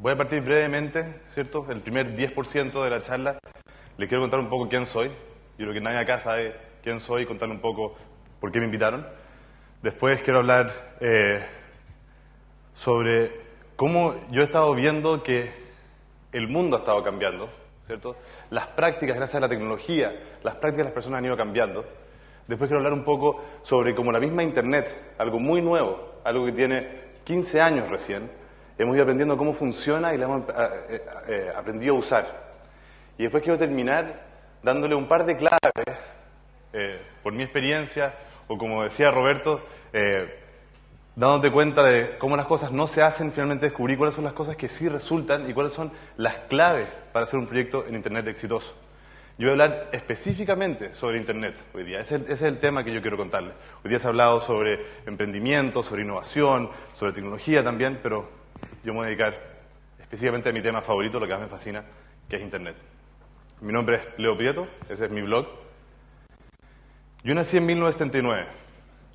Voy a partir brevemente, ¿cierto? El primer 10% de la charla. Les quiero contar un poco quién soy. Yo creo que nadie acá sabe quién soy y contarle un poco por qué me invitaron. Después quiero hablar sobre cómo yo he estado viendo que el mundo ha estado cambiando, ¿cierto? Las prácticas, gracias a la tecnología, las prácticas de las personas han ido cambiando. Después quiero hablar un poco sobre cómo la misma Internet, algo muy nuevo, algo que tiene 15 años recién, hemos ido aprendiendo cómo funciona y la hemos aprendido a usar. Y después quiero terminar dándole un par de claves, por mi experiencia, o como decía Roberto, dándote cuenta de cómo las cosas no se hacen, finalmente descubrí cuáles son las cosas que sí resultan y cuáles son las claves para hacer un proyecto en Internet exitoso. Yo voy a hablar específicamente sobre Internet hoy día. Ese es el tema que yo quiero contarles. Hoy día se ha hablado sobre emprendimiento, sobre innovación, sobre tecnología también, pero yo me voy a dedicar específicamente a mi tema favorito, lo que más me fascina, que es Internet. Mi nombre es Leo Prieto, ese es mi blog. Yo nací en 1979,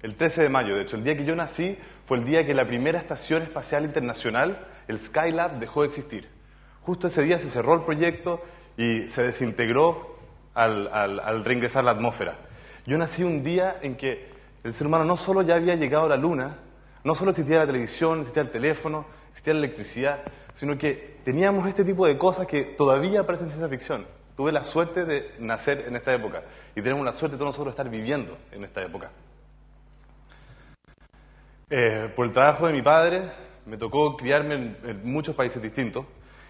el 13 de mayo. De hecho, el día que yo nací fue el día que la primera estación espacial internacional, el Skylab, dejó de existir. Justo ese día se cerró el proyecto y se desintegró al reingresar a la atmósfera. Yo nací un día en que el ser humano no solo ya había llegado a la Luna, no solo existía la televisión, existía el teléfono, existía la electricidad, sino que teníamos este tipo de cosas que todavía aparecen en ciencia ficción. Tuve la suerte de nacer en esta época y tenemos la suerte de todos nosotros de estar viviendo en esta época. Por el trabajo de mi padre me tocó criarme en muchos países distintos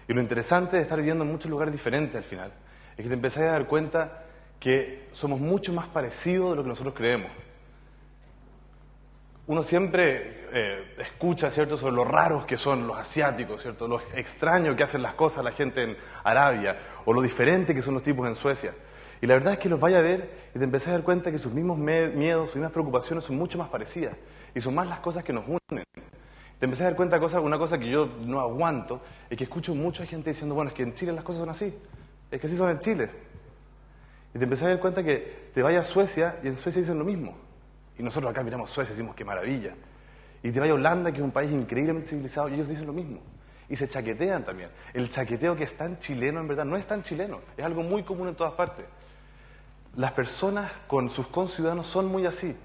y lo interesante de estar viviendo en muchos lugares diferentes al final es que te empezás a dar cuenta que somos mucho más parecidos de lo que nosotros creemos. Uno siempre escucha, ¿cierto?, sobre lo raros que son los asiáticos, ¿cierto?, lo extraño que hacen las cosas la gente en Arabia, o lo diferente que son los tipos en Suecia. Y la verdad es que los vaya a ver y te empezás a dar cuenta que sus mismos miedos, sus mismas preocupaciones son mucho más parecidas. Y son más las cosas que nos unen. Te empezás a dar cuenta de una cosa que yo no aguanto, es que escucho mucha gente diciendo, bueno, es que en Chile las cosas son así. Es que así son en Chile. Y te empezás a dar cuenta que te vayas a Suecia y en Suecia dicen lo mismo. Y nosotros acá miramos Suecia y decimos, qué maravilla. Y te vayas a Holanda, que es un país increíblemente civilizado, y ellos dicen lo mismo. Y se chaquetean también. El chaqueteo que es tan chileno, en verdad, no es tan chileno. Es algo muy común en todas partes. Las personas con sus conciudadanos son muy así.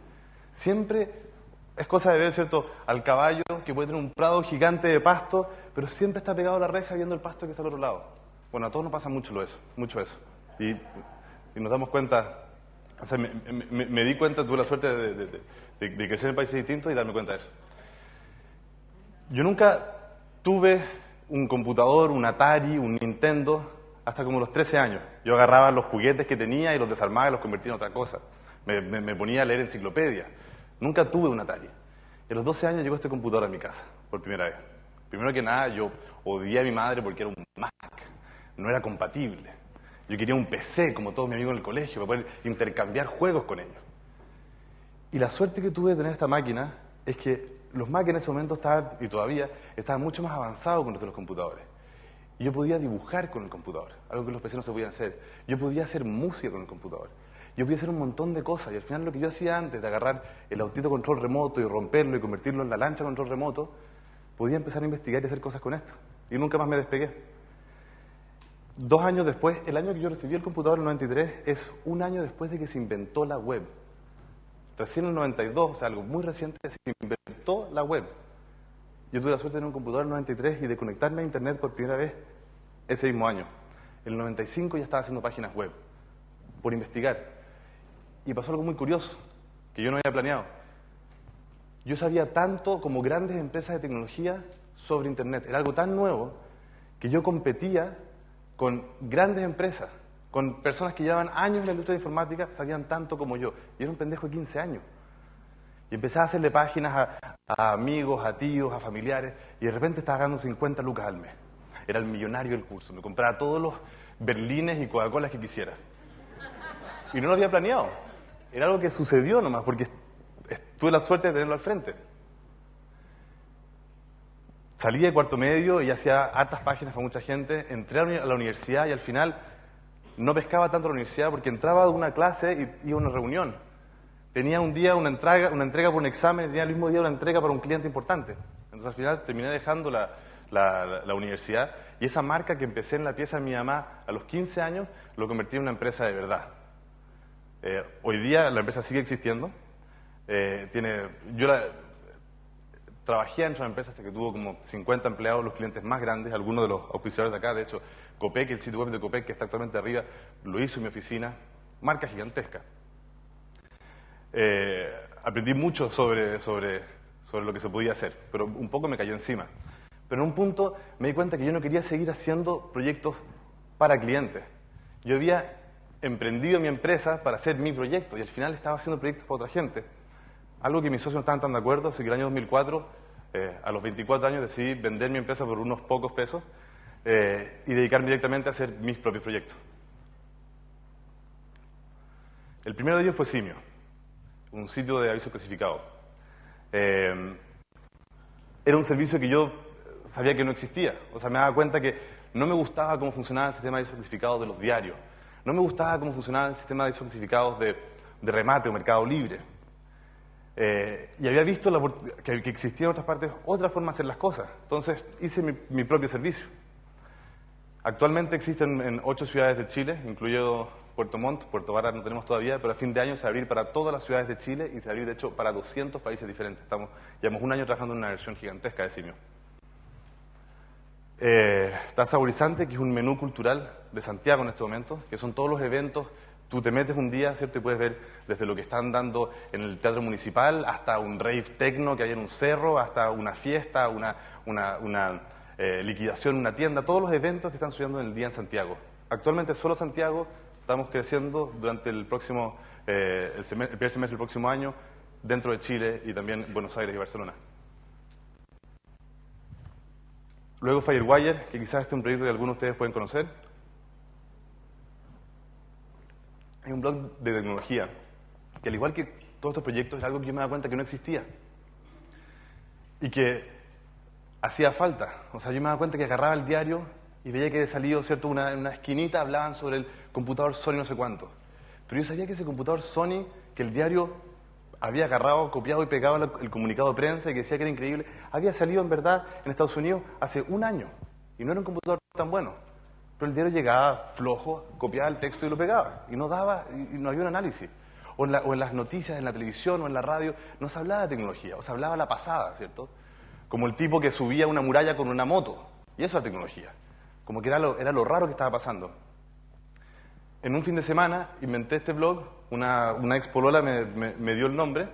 Siempre es cosa de ver, ¿cierto?, al caballo que puede tener un prado gigante de pasto, pero siempre está pegado a la reja viendo el pasto que está al otro lado. Bueno, a todos nos pasa mucho eso. Y nos damos cuenta. O sea, me di cuenta, tuve la suerte de crecer en países distintos y darme cuenta de eso. Yo nunca tuve un computador, un Atari, un Nintendo, hasta como los 13 años. Yo agarraba los juguetes que tenía y los desarmaba y los convertía en otra cosa. Me ponía a leer enciclopedias. Nunca tuve un Atari. Y a los 12 años llegó este computador a mi casa, por primera vez. Primero que nada, yo odié a mi madre porque era un Mac. No era compatible. Yo quería un PC, como todos mis amigos en el colegio, para poder intercambiar juegos con ellos. Y la suerte que tuve de tener esta máquina es que los Mac en ese momento estaban, y todavía, estaban mucho más avanzados con los computadores. Y yo podía dibujar con el computador, algo que los PC no se podían hacer. Yo podía hacer música con el computador. Yo podía hacer un montón de cosas. Y al final lo que yo hacía antes de agarrar el autito control remoto y romperlo y convertirlo en la lancha control remoto, podía empezar a investigar y hacer cosas con esto. Y nunca más me despegué. 2 años después, el año que yo recibí el computador, el 93, es un año después de que se inventó la web. Recién en el 92, o sea, algo muy reciente, se inventó la web. Yo tuve la suerte de tener un computador en el 93 y de conectarme a Internet por primera vez ese mismo año. En el 95 ya estaba haciendo páginas web, por investigar. Y pasó algo muy curioso, que yo no había planeado. Yo sabía tanto como grandes empresas de tecnología sobre Internet. Era algo tan nuevo que yo competía con grandes empresas, con personas que llevaban años en la industria de informática, sabían tanto como yo. Yo era un pendejo de 15 años. Y empecé a hacerle páginas a amigos, a tíos, a familiares, y de repente estaba ganando 50 lucas al mes. Era el millonario del curso. Me compraba todos los berlines y Coca-Colas que quisiera. Y no lo había planeado. Era algo que sucedió nomás, porque tuve la suerte de tenerlo al frente. Salí de cuarto medio y hacía hartas páginas para mucha gente. Entré a la universidad y al final no pescaba tanto a la universidad porque entraba de una clase y iba a una reunión. Tenía un día una entrega por un examen y tenía el mismo día una entrega para un cliente importante. Entonces al final terminé dejando la la universidad, y esa marca que empecé en la pieza de mi mamá a los 15 años, lo convertí en una empresa de verdad. Hoy día la empresa sigue existiendo. Trabajé dentro de la empresa hasta que tuvo como 50 empleados, los clientes más grandes, algunos de los auspiciadores de acá. De hecho, Copec, el sitio web de Copec, que está actualmente arriba, lo hizo en mi oficina. Marca gigantesca. Aprendí mucho sobre lo que se podía hacer, pero un poco me cayó encima. Pero en un punto me di cuenta que yo no quería seguir haciendo proyectos para clientes. Yo había emprendido mi empresa para hacer mi proyecto y al final estaba haciendo proyectos para otra gente. Algo que mis socios no estaban tan de acuerdo, así que el año 2004, a los 24 años, decidí vender mi empresa por unos pocos pesos y dedicarme directamente a hacer mis propios proyectos. El primero de ellos fue Simio, un sitio de aviso clasificado. Era un servicio que yo sabía que no existía. O sea, me daba cuenta que no me gustaba cómo funcionaba el sistema de avisos clasificados de los diarios. No me gustaba cómo funcionaba el sistema de avisos clasificados de remate o Mercado Libre. Y había visto que existía en otras partes otra forma de hacer las cosas. Entonces hice mi propio servicio. Actualmente existen en 8 ciudades de Chile, incluido Puerto Montt. Puerto Vara no tenemos todavía, pero a fin de año se va a abrir para todas las ciudades de Chile y se va a abrir, de hecho, para 200 países diferentes. Llevamos un año trabajando en una versión gigantesca de Simio. Está Saborizante, que es un menú cultural de Santiago en este momento, que son todos los eventos. Tú te metes un día, ¿cierto? Y puedes ver desde lo que están dando en el Teatro Municipal hasta un rave techno que hay en un cerro, hasta una fiesta, una liquidación en una tienda, todos los eventos que están sucediendo en el día en Santiago. Actualmente solo Santiago, estamos creciendo durante el próximo, el primer semestre del próximo año, dentro de Chile y también Buenos Aires y Barcelona. Luego Firewire, que quizás este es un proyecto que algunos de ustedes pueden conocer. Es un blog de tecnología, que al igual que todos estos proyectos, es algo que yo me daba cuenta que no existía. Y que hacía falta. O sea, yo me daba cuenta que agarraba el diario y veía que había salido, ¿cierto? En una esquinita hablaban sobre el computador Sony no sé cuánto. Pero yo sabía que ese computador Sony, que el diario había agarrado, copiado y pegado el comunicado de prensa y que decía que era increíble, había salido en verdad en Estados Unidos hace un año. Y no era un computador tan bueno. Pero el diario llegaba flojo, copiaba el texto y lo pegaba. Y no había un análisis. O en las noticias, en la televisión o en la radio, no se hablaba de tecnología, o se hablaba la pasada, ¿cierto? Como el tipo que subía una muralla con una moto. Y eso era tecnología. Como que era lo raro que estaba pasando. En un fin de semana inventé este blog, una ex polola me dio el nombre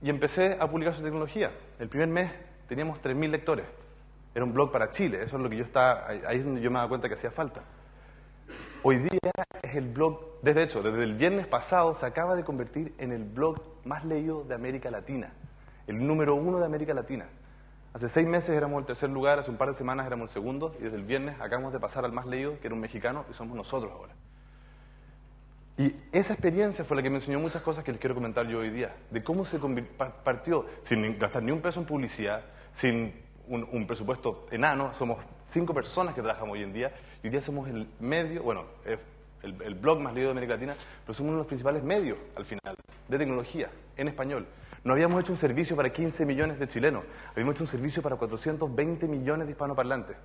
y empecé a publicar su tecnología. El primer mes teníamos 3.000 lectores. Era un blog para Chile, eso es lo que ahí es donde yo me daba cuenta que hacía falta. Hoy día es el blog, desde el viernes pasado se acaba de convertir en el blog más leído de América Latina, el número 1 de América Latina. Hace 6 meses éramos el tercer lugar, hace un par de semanas éramos el segundo, y desde el viernes acabamos de pasar al más leído, que era un mexicano, y somos nosotros ahora. Y esa experiencia fue la que me enseñó muchas cosas que les quiero comentar yo hoy día, de cómo se partió sin gastar ni un peso en publicidad, sin un presupuesto enano. Somos 5 personas que trabajamos hoy en día, y hoy día somos el medio, el blog más leído de América Latina, pero somos uno de los principales medios, al final, de tecnología, en español. No habíamos hecho un servicio para 15 millones de chilenos, habíamos hecho un servicio para 420 millones de hispanoparlantes.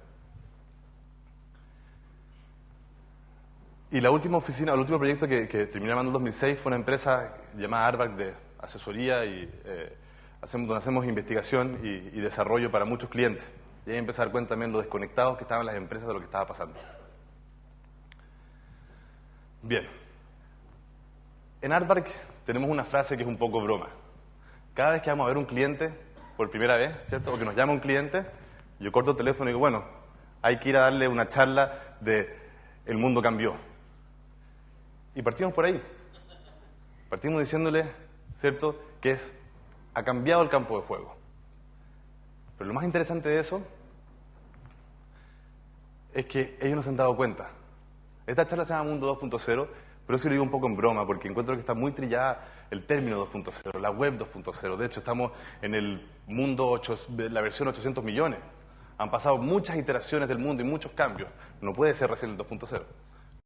Y el último proyecto que terminé llamando en 2006 fue una empresa llamada Artback de asesoría y donde hacemos investigación y desarrollo para muchos clientes. Y ahí empecé a dar cuenta también lo desconectados que estaban las empresas de lo que estaba pasando. Bien. En Artback tenemos una frase que es un poco broma. Cada vez que vamos a ver un cliente por primera vez, ¿cierto? O que nos llama un cliente, yo corto el teléfono y digo, bueno, hay que ir a darle una charla de el mundo cambió. Y partimos por ahí. Partimos diciéndole, ¿cierto?, que ha cambiado el campo de juego. Pero lo más interesante de eso es que ellos no se han dado cuenta. Esta charla se llama Mundo 2.0, pero eso lo digo un poco en broma, porque encuentro que está muy trillada el término 2.0, la web 2.0. De hecho, estamos en el mundo la versión 800 millones. Han pasado muchas iteraciones del mundo y muchos cambios. No puede ser recién el 2.0.